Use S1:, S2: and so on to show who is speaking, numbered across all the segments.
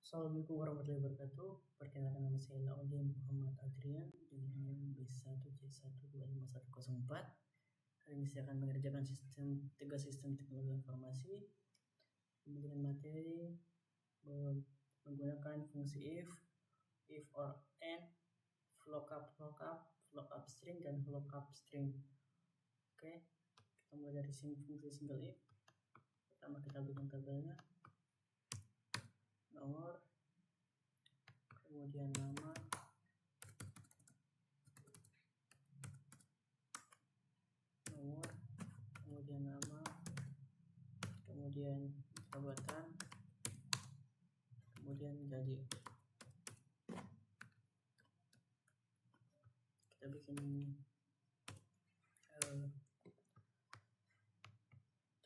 S1: Assalamualaikum warahmatullahi wabarakatuh. Perkenalkan, nama saya Laudin Muhammad Adrian dengan NIM B1C125104. Hari ini saya akan mengerjakan tiga sistem teknologi informasi dengan materi menggunakan fungsi if or and, lookup string, dan lookup string. Oke, kita mulai dari fungsi single if. Pertama kita bikin tabelnya, nomor, kemudian nama, kemudian nama, kemudian jabatan, kemudian jadi. Kita bikin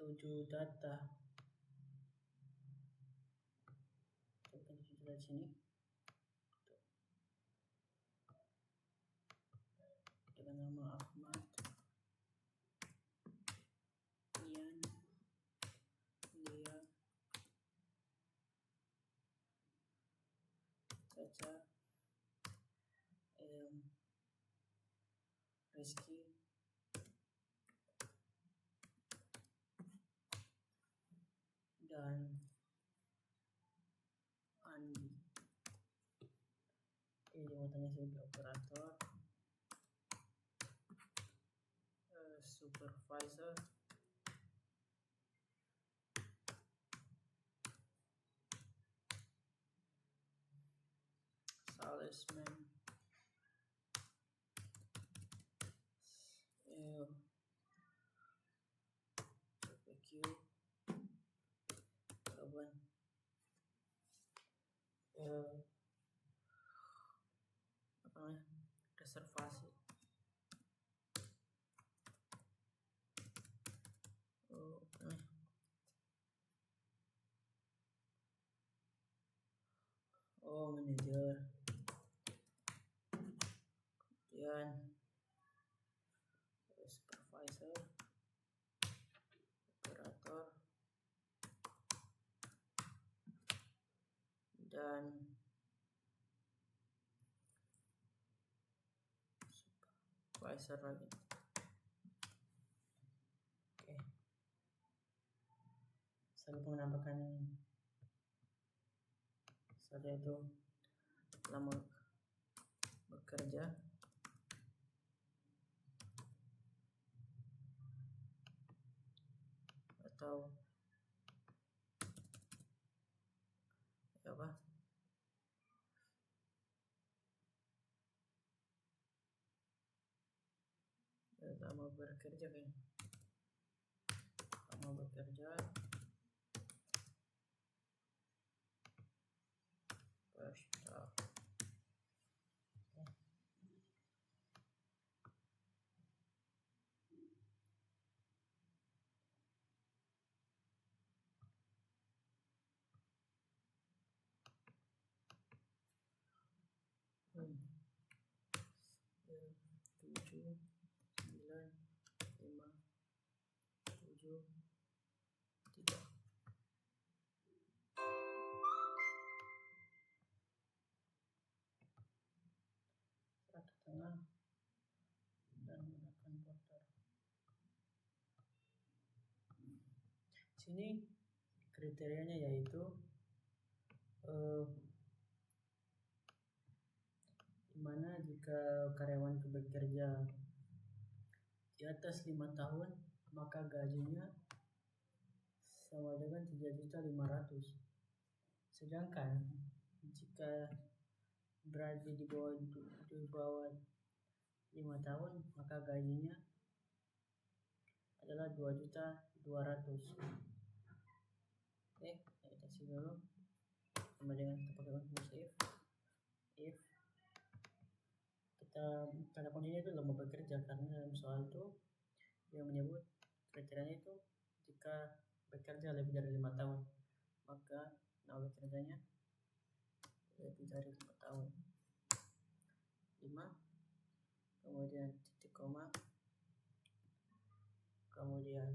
S1: 7 data. Kita bikin 7 data sini. Dengan nama Ahmad, Ian, Lia, Caca, Rizky, dan Andi. Ini jabatannya sebagai operator, supervisor, salesman, PQ, kawan, reservasi, manajer, kemudian supervisor, operator, dan supervisor lagi. Oke, saya menambahkan saya itu lama bekerja, atau apa, lama bekerja kan, lama bekerja, tujuh, 9, 5, 7, 3. Satu tengah dan menggunakan border. Sini kriterianya yaitu dimana jika karyawan bekerja di atas 5 tahun maka gajinya sama dengan 3.500.000. Sedangkan jika berada di bawah 5 tahun maka gajinya adalah 2.200.000. Oke, kita isi dulu. Kemudian kita pakai fungsi if. Kita tanda kuncinya itu lama bekerja karena dalam soal itu yang menyebut kriterianya itu jika bekerja lebih dari 5 tahun maka nama bekerjanya lebih dari 5 tahun. 5, kemudian titik koma, kemudian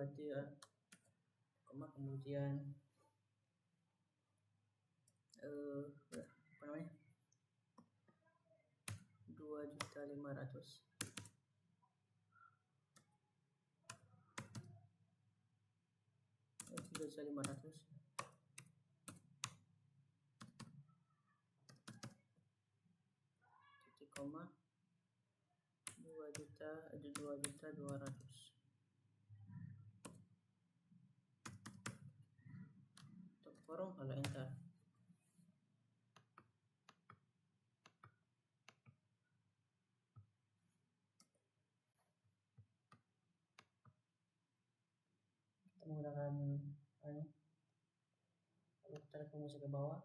S1: dia kemudian apa namanya 2.500.000 3.500.000 titik koma 2.200.000 untuk kurung kalau enter. Kita menggunakan kalau kita lihat rumus ke bawah,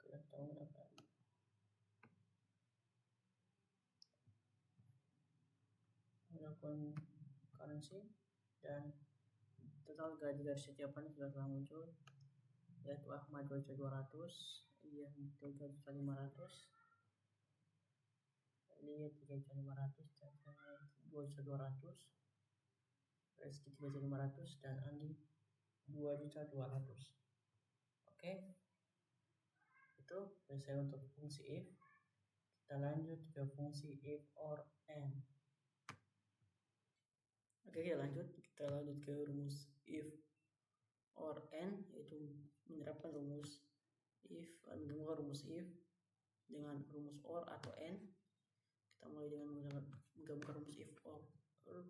S1: kita menggunakan currency dan total gaji dari setiap hari sudah muncul, yaitu Ahmad 2.200.000, Ian 3.500.000, Lihat 3.500.000, dan 2.200.000, Reski 3.500.000, dan Andi 2.200.000. Oke, itu selesai untuk fungsi if. Kita lanjut ke fungsi if or and. Oke, kita lanjut ke rumus if or and, yaitu menerapkan rumus if, menggabungkan rumus if dengan rumus or atau and. Kita mulai dengan menggabungkan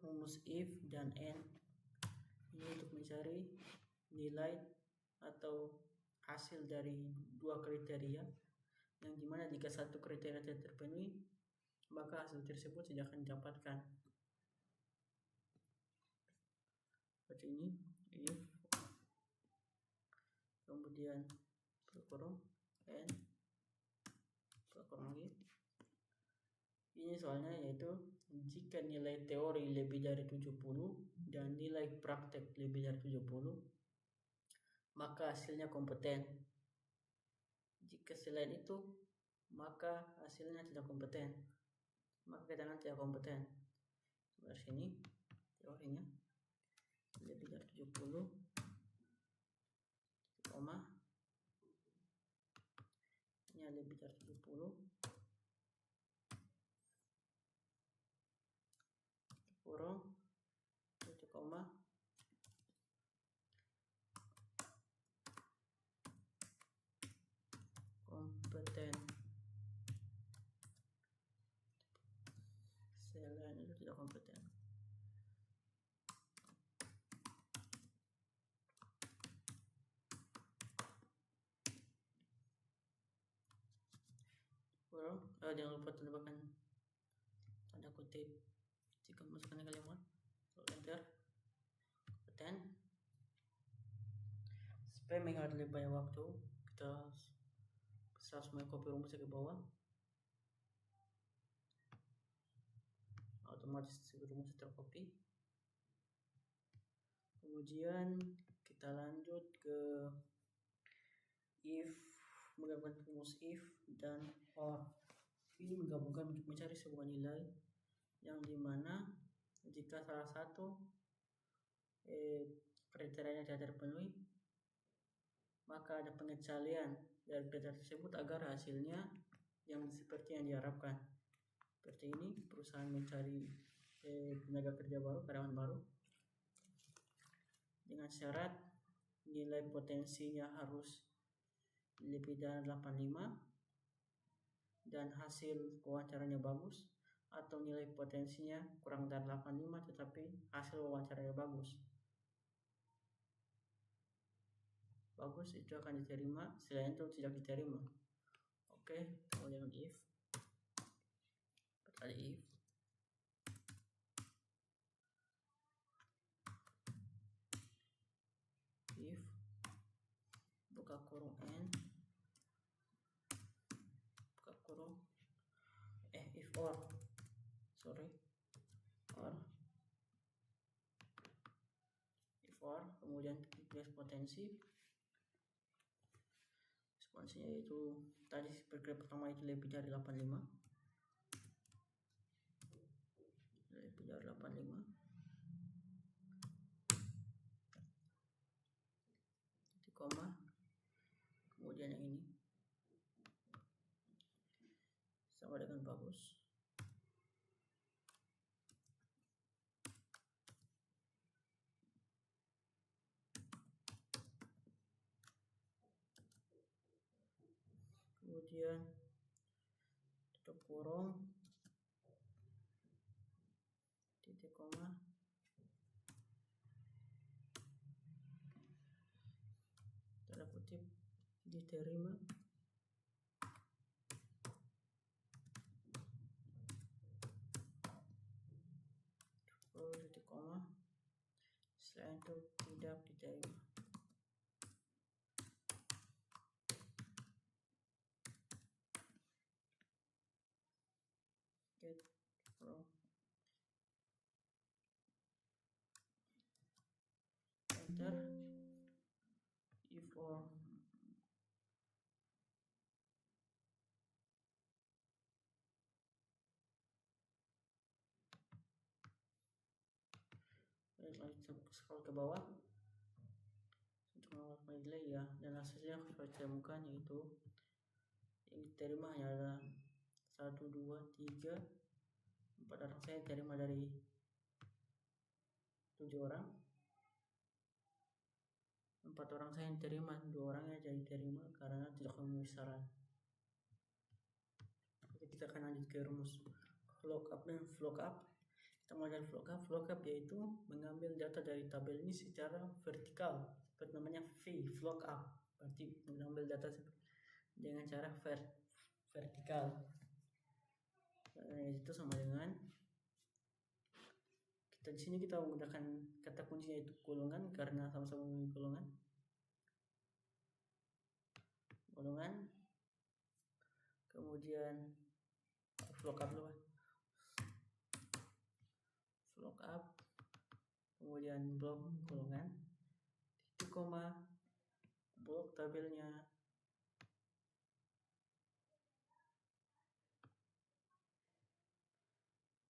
S1: rumus if dan and ini untuk mencari nilai atau hasil dari dua kriteria, yang dimana jika satu kriteria tidak terpenuhi maka hasil tersebut tidak akan didapatkan. Seperti ini, if kemudian kurung and kurung lagi. Ini soalnya yaitu jika nilai teori lebih dari 70 dan nilai praktek lebih dari 70 maka hasilnya kompeten. Jika selain itu maka hasilnya tidak kompeten, maka keterangan tidak kompeten. Sebelah sini teorinya lebih dari 70 koma ini lebih dari 70 kurung 1 koma kompeten. Selain itu tidak kompeten. Kurung, jangan lupa tambahkan tanda kutip jika masukkan kalimat. Enter, kompeten. Supaya menghemat lebih banyak waktu, kita bisa semua copy rumusnya ke bawah. Otomatis rumusnya tercopy. Kemudian kita lanjut ke if, menggabungkan rumus if dan or. Ini menggabungkan untuk mencari sebuah nilai yang dimana jika salah satu kriterianya tidak terpenuhi maka ada pengecualian dari kriteria tersebut agar hasilnya yang seperti yang diharapkan. Seperti ini, perusahaan mencari tenaga kerja baru, karyawan baru dengan syarat nilai potensinya harus lebih dari 85 dan hasil wawancaranya bagus, atau nilai potensinya kurang dari 85 tetapi hasil wawancaranya bagus, itu akan diterima, selain itu tidak diterima. Oke, kemudian if, if buka kurung and buka kurung if or kemudian tulis potensinya yaitu tadi kriteria pertama itu lebih dari 85, terus. Kemudian tutup kurung, titik koma, tanda kutip diterima, titik koma, setelah itu tidak diterima. Get from enter if or lanjut scroll ke bawah untuk melakukan delay ya, dan hasilnya seperti temukan, yaitu yang diterima hanya ada 1, 2, 3, 4 orang. Saya terima dari 7 orang, 4 orang saya yang terima, 2 orangnya jadi terima karena tidak memenuhi syarat. Oke, kita akan lanjut ke rumus lookup dan lookup. Kita mulai dari lookup yaitu mengambil data dari tabel ini secara vertikal, seperti namanya lookup, berarti mengambil data dengan cara vertikal. Itu sama dengan di sini kita menggunakan kata kuncinya itu golongan karena sama-sama memiliki golongan. Kemudian lookup dulu, lookup, kemudian blok golongan, titik koma, blok tabelnya,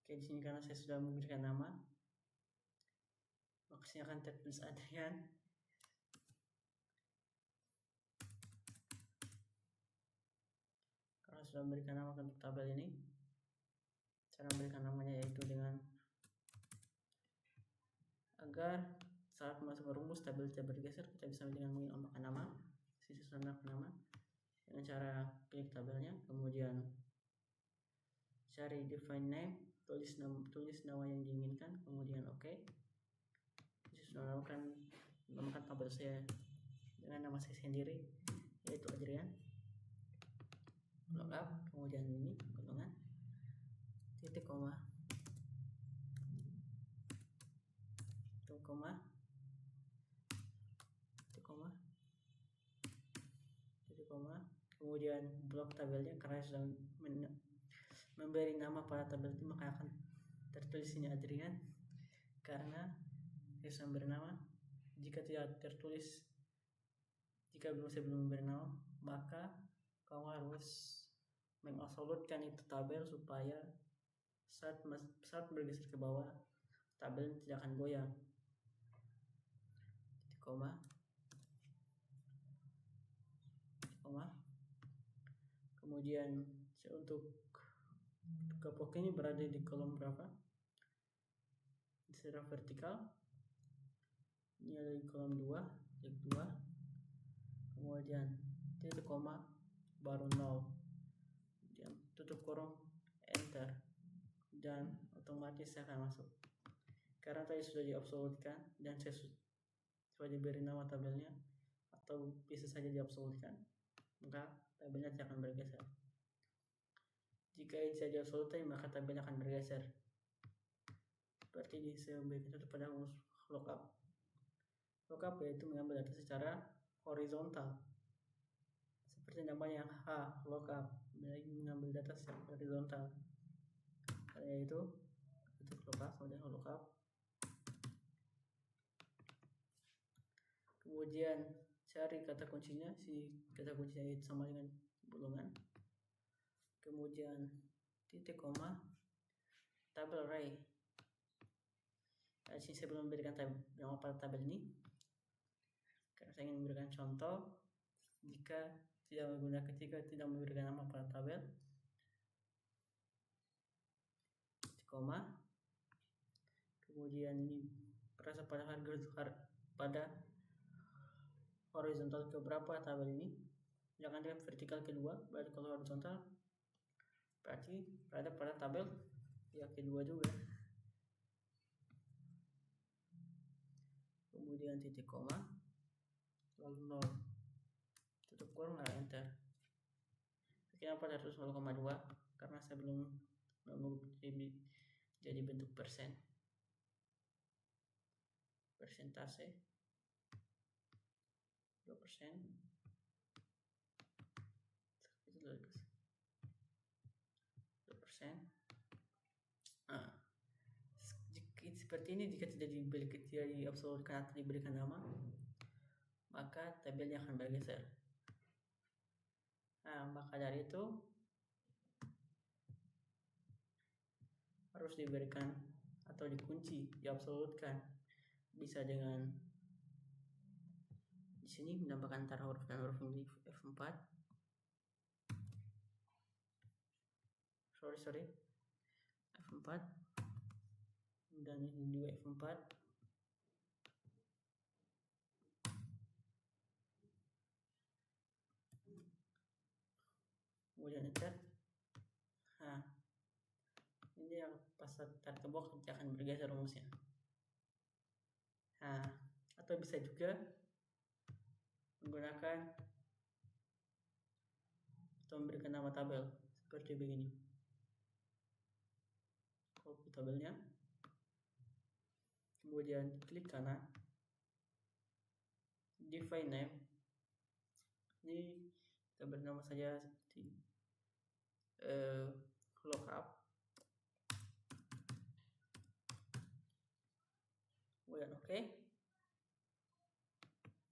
S1: oke. Di sini karena saya sudah memberikan nama, maksudnya akan tertulis Adrian. Karena sudah memberikan nama untuk tabel ini, cara memberikan namanya yaitu dengan agar saat masuk rumus tabel tidak bergeser, kita bisa dengan menambahkan nama, sisi nama dengan cara klik tabelnya, kemudian cari define name, tulis nama yang diinginkan, kemudian oke. Saya sudah menamakan tabel saya dengan nama saya sendiri, yaitu Adrian. Lookup, kemudian ini golongan, titik koma, titik koma, titik koma, titik koma, kemudian blok tabelnya. Karena sudah memberi nama pada tabel itu, maka akan tertulis ini Adrian karena saya sudah memberi nama. Jika tidak tertulis, jika saya belum memberi nama, maka kamu harus mengasolutkan itu tabel supaya saat bergeser ke bawah tabel tidak akan goyang. Titik koma, titik koma, kemudian untuk blok ini berada di kolom berapa, secara vertikal. Ini ada di kolom 2, titik 2, kemudian titik koma, baru 0, kemudian tutup kurung, enter, dan otomatis saya akan masuk. Karena tadi sudah diabsolutkan dan saya sudah diberi nama tabelnya, atau bisa saja diabsolutkan, maka tabelnya tidak akan bergeser. Jika tidak diabsolutkan, maka tabelnya akan bergeser. Seperti ini saya memberikan contoh pada lookup. Lookup yaitu mengambil data secara horizontal, seperti namanya lookup, mengambil data secara horizontal, yaitu lookup, kemudian lookup, kemudian cari kata kuncinya. Kata kuncinya itu sama dengan golongan, kemudian titik koma, tabel array. Di sini saya belum memberikan nama pada tabel ini karena saya ingin memberikan contoh. Jika tidak memberikan nama pada tabel, koma, kemudian ini berasa pada pada horizontal ke berapa tabel ini, jangan lihat vertikal kedua, berarti kalau horizontal berarti berada pada tabel yang kedua juga. Kemudian titik koma, lalu 0, tutup kurung, lalu enter. Kenapa harus 0,2? Karena saya belum jadi bentuk persentase 2%. Nah, seperti ini jika tidak diabsolutkan atau diberikan nama, maka tabelnya akan bergeser. Nah, maka dari itu harus diberikan atau dikunci, diabsolutkan. Bisa dengan di sini menambahkan antara huruf dan huruf di F4. F4. Dan ini juga F4. Kemudian enter. Nah, ini yang pas start ke box akan bergeser rumusnya. Nah, atau bisa juga menggunakan atau memberikan nama tabel seperti begini. Copy tabelnya, kemudian klik kanan, define name. Ini kita bernama saja seperti lookup. Kemudian oke.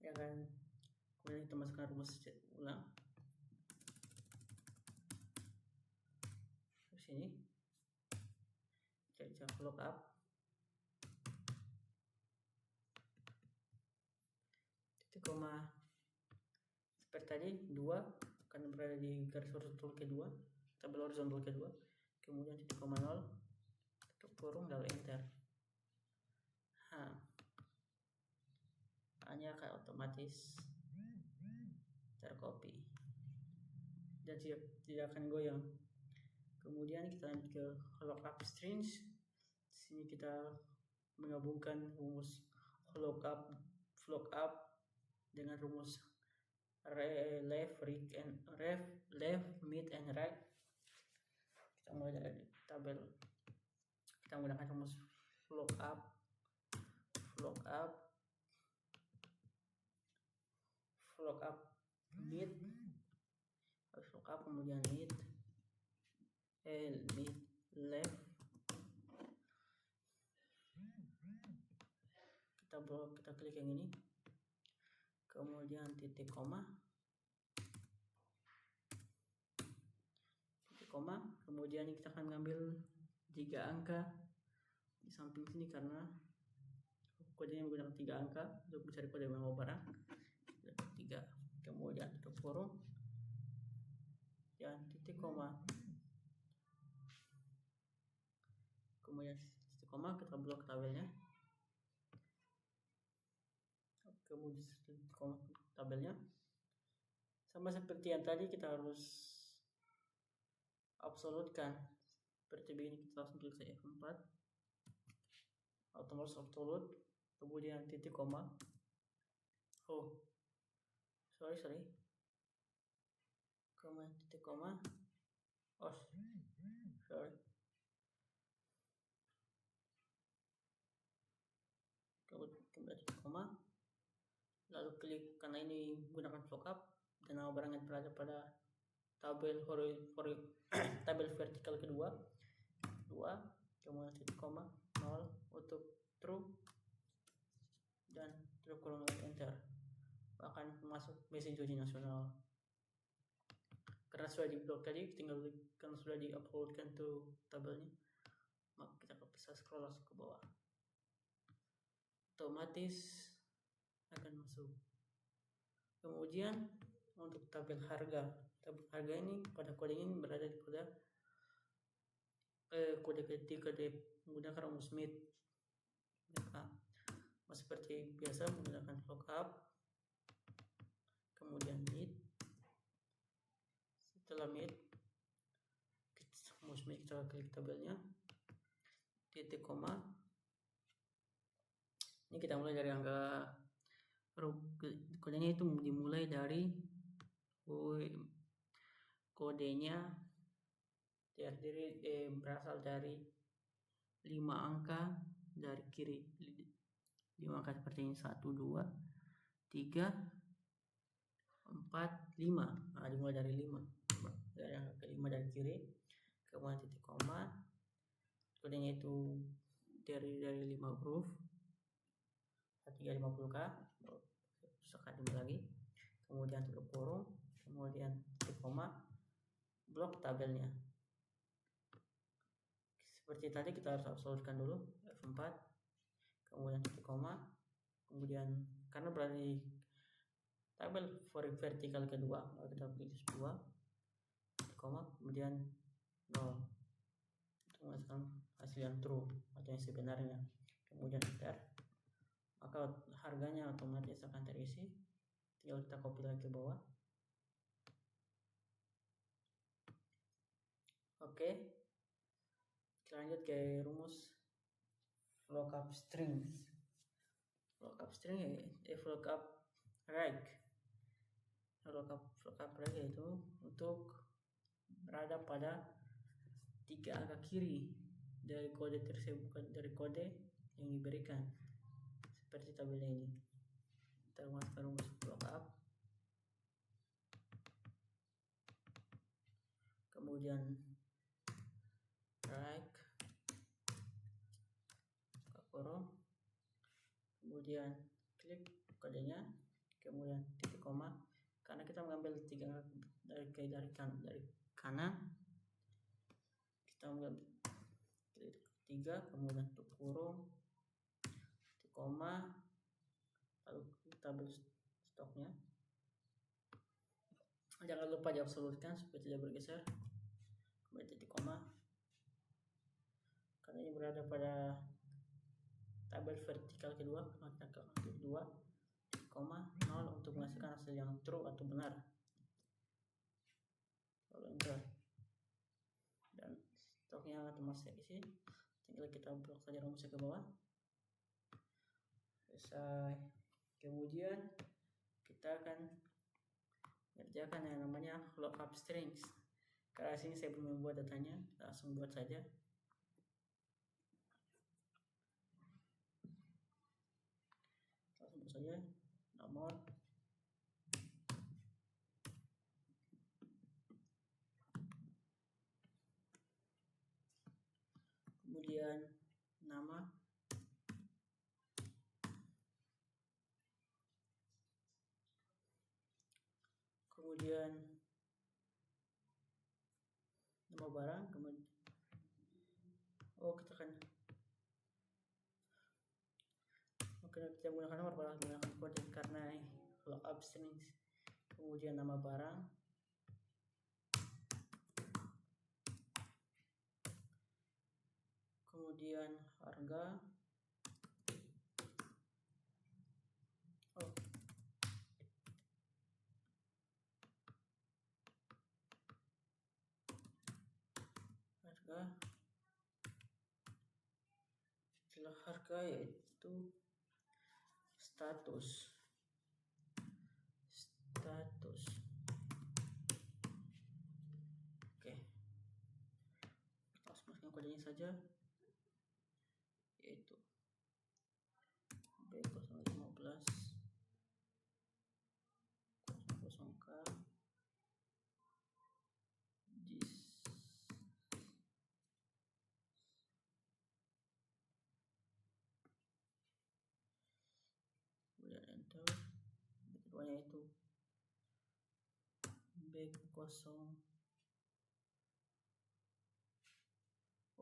S1: Ya kan, kemudian kita masukkan rumus ulang di sini. Kita lookup. Titik koma seperti tadi 2 akan berada di garis horizontal kedua, tabel horizontal kedua. Kemudian titik koma 0, tutup kurung, lalu enter. Hanya akan otomatis tercopy dan tidak akan goyang. Kemudian kita lanjut ke lookup strings. Di sini kita menggabungkan rumus lookup dengan rumus left, mid, and right. Kita mulai dari tabel. Kita menggunakan rumus lookup mid, lookup kemudian mid left. Kita klik yang ini, kemudian titik koma, kemudian kita akan mengambil 3 angka di samping sini karena kodenya menggunakan 3 angka untuk mencari kode memo barang. 3, kemudian tutup kurung dan titik koma, kemudian titik koma, kita blok tabelnya, kemudian titik koma tabelnya. Sama seperti yang tadi, kita harus absolutkan seperti begini. Kita langsung klik saja F4, otomatis absolute, kemudian titik koma. Kemudian titik koma. Kemudian titik koma, lalu klik, karena ini menggunakan lookup dan nama barang yang berada pada tabel vertikal kedua, kemudian titik koma 0 untuk true dan tutup kurung, enter. Akan masuk mesin cuci nasional. Karena sudah diblok tadi, tinggal karena sudah diuploadkan ke tabelnya, maka kita bisa scroll langsung ke bawah, otomatis akan masuk. Kemudian untuk tabel harga ini pada kode ini berada pada kode ketika menggunakan rumus MIT. Seperti biasa menggunakan lookup, kemudian MIT. Setelah MIT, rumus MIT kita klik tabelnya, titik koma. Ini kita mulai dari angka, kodenya itu dimulai dari kodenya terdiri berasal dari 5 angka dari kiri, 5 angka seperti ini, 1, 2, 3, 4, 5. Dimulai dari 5, dari angka kelima dari kiri, kemudian titik koma. Kodenya itu terdiri dari 5 huruf, 350K, sekali lagi, kemudian tutup kurung, kemudian titik koma, blok tabelnya. Seperti tadi kita harus absolutkan dulu, F4, kemudian titik koma, kemudian karena berada di tabel vertikal kedua, maka kita pilih 2, titik koma, kemudian 0, untuk menghasilkan hasil yang true atau yang sebenarnya, kemudian enter, maka harganya otomatis akan terisi. Tinggal kita copy lagi ke bawah. Oke, kita lanjut ke rumus lookup strings. Lookup string lookup reg. Lookup reg itu untuk berada pada 3 angka kiri dari kode tersebut, dari kode yang diberikan, seperti tabelnya ini. Kita masukkan rumus lookup, kemudian reg, kurung, kemudian klik kodenya, kemudian titik koma. Karena kita mengambil 3 dari kanan, kita mengambil klik 3, kemudian tutup kurung, titik koma, lalu tabel stoknya. Jangan lupa diabsolutkan supaya tidak bergeser, kemudian titik koma. Karena ini berada pada tabel vertikal kedua, maka kita klik 2, titik koma, 0 untuk menghasilkan hasil yang true atau benar. Lalu enter, dan stoknya otomatis terisi. Tinggal kita blok saja rumusnya ke bawah. Selesai. Kemudian kita akan mengerjakan yang namanya lookup strings. Karena sini saya belum membuat datanya, langsung buat saja. Langsung buat saja nomor, kemudian nama, kemudian nama barang, kemudian kita menggunakan nomor barang, menggunakan kode karena lookup strings. Kemudian nama barang, kemudian harga, setelah harga yaitu status. Oke, kita masukkan kodenya saja, yaitu B015 00K JIS. Kemudian enter. Keduanya itu B0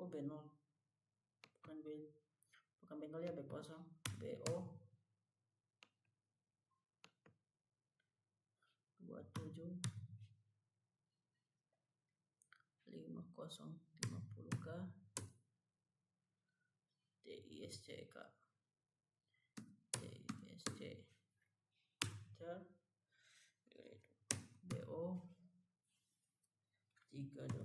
S1: B0, bukan B0 ya, B0 BO 27 5050K ISC Kak. ISC BO 38.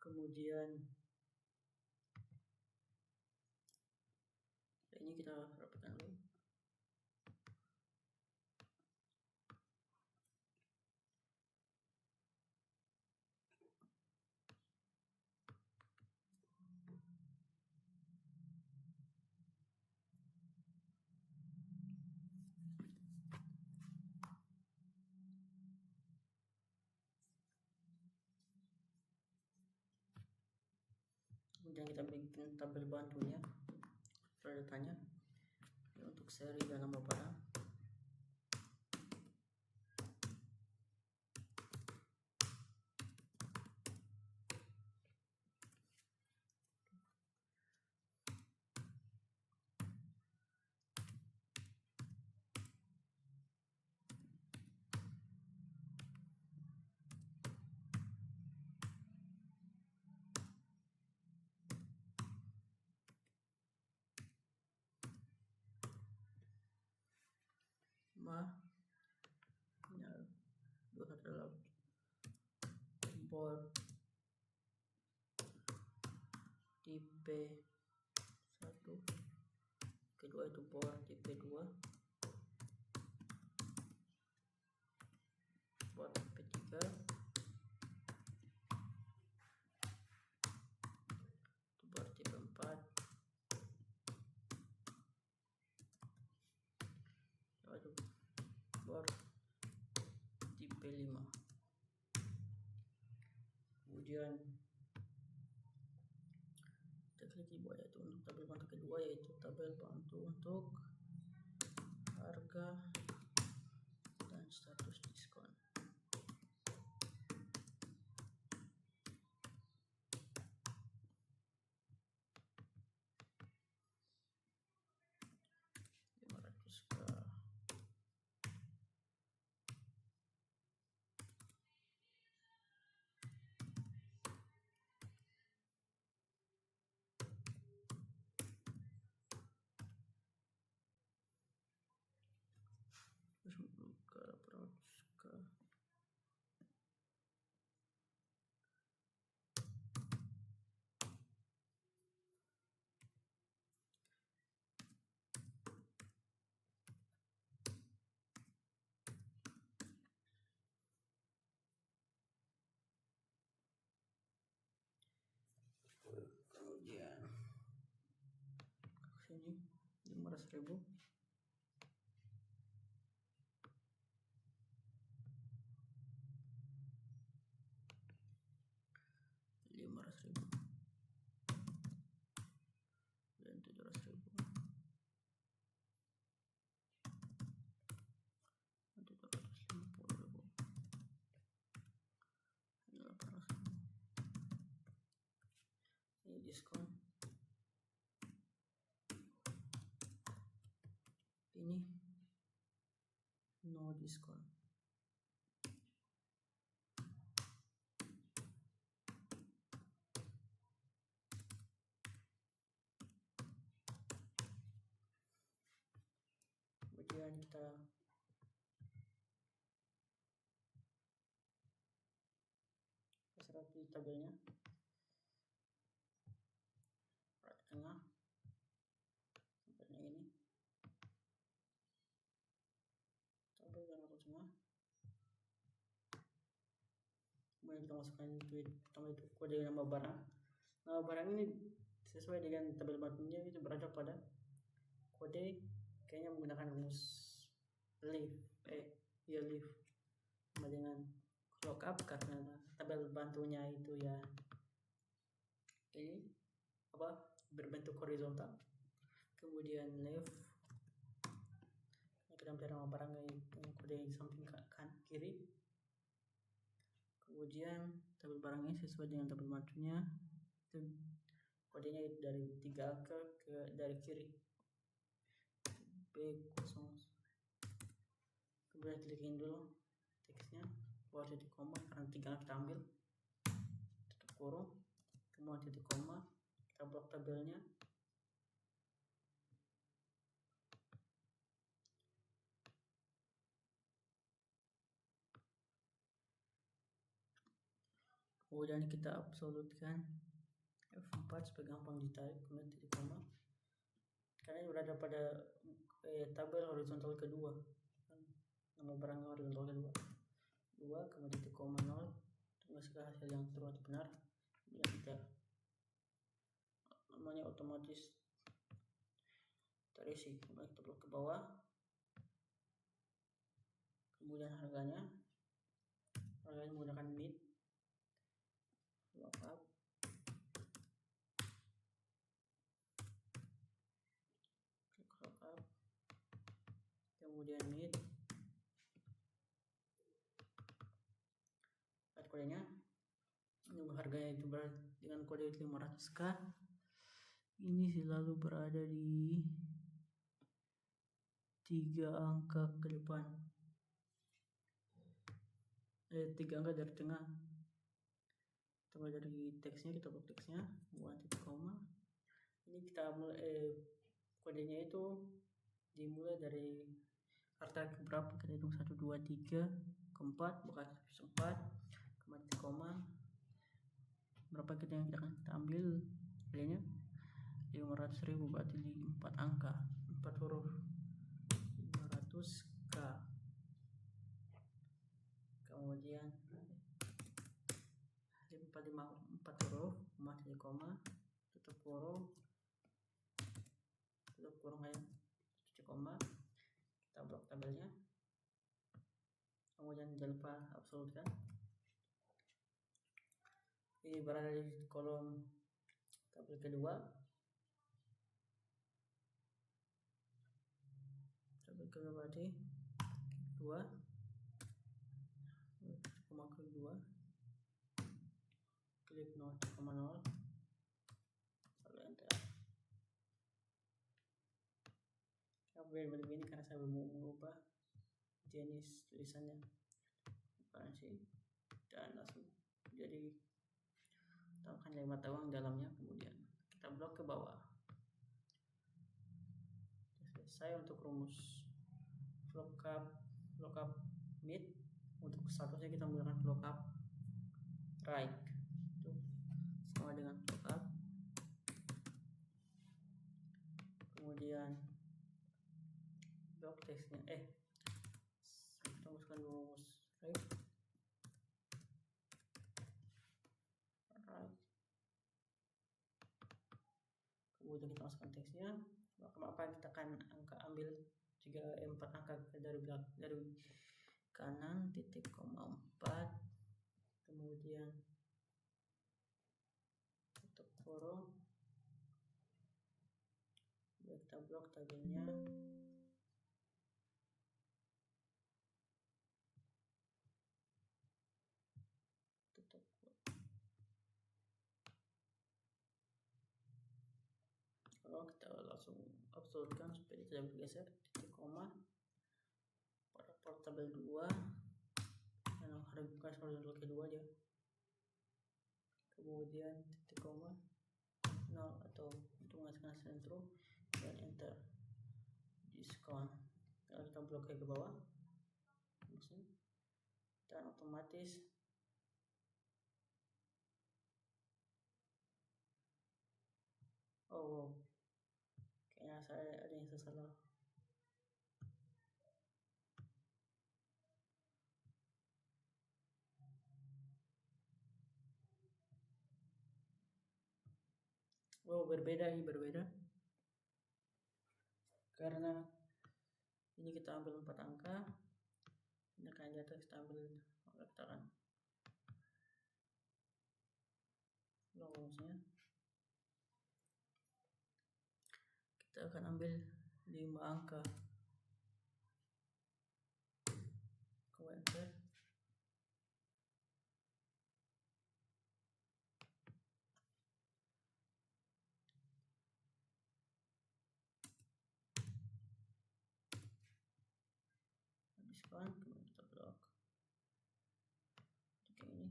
S1: Kemudian ini kita rapatkan dulu. Kemudian kita bikin tabel bantunya, datanya untuk seri dan nama barang. Dua adalah bor tipe 1, kedua itu bor tipe 2, bor tipe 3, bor tipe 4, bor tipe 5. Kemudian kita klik di bawah, yaitu untuk tabel bantu kedua, yaitu tabel bantu untuk harga dan status diskon. Kemudian sini 500.000. Dan 700.000. Ini diskon. Ini no diskon. Kemudian kita kasih di tabelnya, tengah sampai ini tabel warna tengah. Kemudian kita masukkan itu kode nama barang. Nama barang ini sesuai dengan tabel bantunya itu berada pada kode, kayaknya menggunakan rumus leaf sama dengan lookup karena tabel bantunya itu ya ini berbentuk horizontal. Kemudian left, kita ambil nama barangnya itu kode di samping kiri. Kemudian tabel barangnya sesuai dengan tabel bantunya itu kodenya itu dari 3 angka dari kiri B0. Kemudian klikin dulu teksnya, buat titik koma karena 3 angka kita ambil, tutup kurung, kemudian titik koma, kita blok tabelnya. Kemudian kita absolutkan F4 supaya gampang ditarik, kemudian titik koma. Karena ini berada pada tabel horizontal kedua, nama barang horizontal kedua, 2, kemudian titik koma 0, masukkan hasil yang true atau benar. Kemudian kita namanya otomatis terisi, kemudian kita blok ke bawah. Kemudian harganya menggunakan mid lookup, klik lookup, kemudian mid, lihat kodenya, menunggu harganya itu dengan kode 500k. Ini selalu berada di 3 angka ke depan, 3 angka dari tengah. Coba dari teksnya, kita blok teksnya, buat titik koma. Ini kita mulai kodenya itu dimulai dari kata berapa, kita hitung 1 2 3 ke 4, bukan 4, kemudian titik koma, berapa kita yang kita ambil kodenya 500.000, berarti di 4 angka 4 huruf 500k. Kemudian 4 huruf, titik koma, tutup kurung ya, titik koma, kita blok tabelnya. Kemudian jangan lupa absolutkan. Ini berada di kolom tabel kedua, berarti 2, koma kedua, klik 0,0, lalu enter. Kemudian begini karena saya mau mengubah jenis tulisannya currency dan langsung jadi tambahkan kalimat uang dalamnya. Kemudian kita blok ke bawah. Selesai untuk rumus lookup mid. Untuk statusnya kita menggunakan lookup right, itu sama dengan lookup. Kemudian blok teksnya, kita masukkan rumus right. Kemudian kita masukkan teksnya, apa kita akan ambil 4 angka dari kanan, titik koma 4, kemudian tutup kurung, kita blok tabelnya. Tutup kurung, kita langsung absolutkan supaya tidak bergeser, titik koma pada port tabel 2 dan harga horizontal kedua aja. Kemudian titik koma 0 atau untuk menghasilkan hasil true dan enter. Diskon Kalau kita blok ke bawah dan otomatis kayaknya saya ada yang salah. Berbeda karena ini kita ambil 4 angka, ini kan di atas kita ambil letakkan rumusnya. Kita akan ambil 5 angka, enter. Habiskan, kemudian kita blok kayak ini.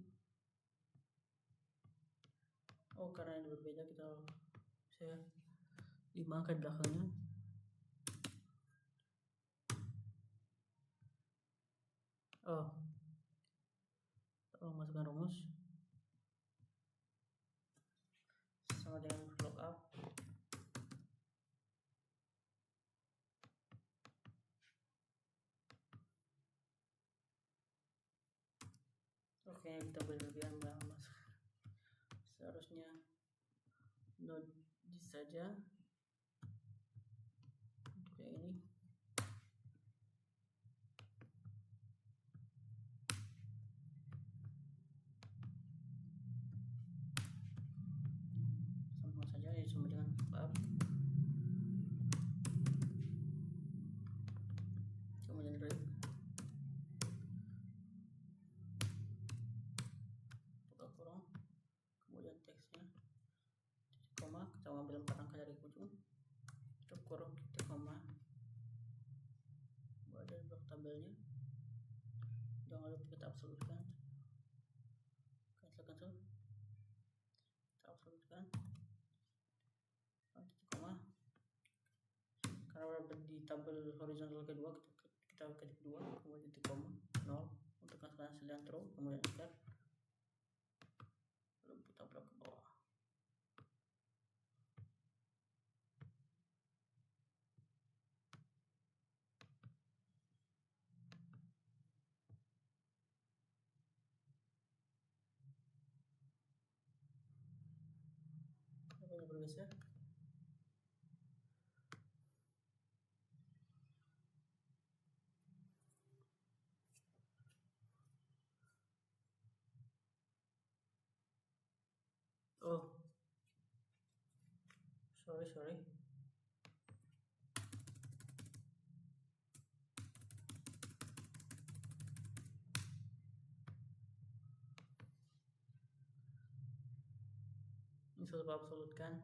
S1: Karena ini berbeda, saya 5 angka di belakangnya. Masukkan rumus sama dengan lookup. Kita berlebihan mas. Seharusnya node saja untuk yang ini. Sama saja, sama dengan lookup. Kemudian break. Buka kurung. Kemudian teksnya titik koma, kita ambil 4 angka dari ujung, tutup kurung, titik koma, buat dari blok tabelnya. Jangan lupa kita absolutkan, cancel, kita absolutkan, titik koma. Karena di tabel horizontal kedua, kita ketik 2, kemudian titik koma 0 untuk hasil yang true, kemudian enter. Lalu kita blok ke bawah. Bergeser. Sorry. Ini sudah absolutkan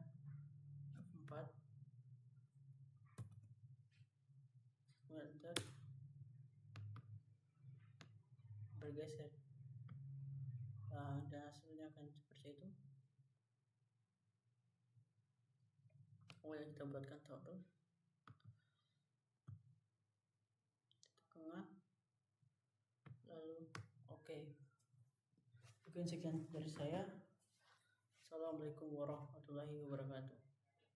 S1: F4. Enter. Bergeser. Dan hasilnya akan seperti itu. Kemudian kita buatkan tabel. Titik tengah. Lalu Mungkin sekian dari saya. Assalamualaikum warahmatullahi wabarakatuh.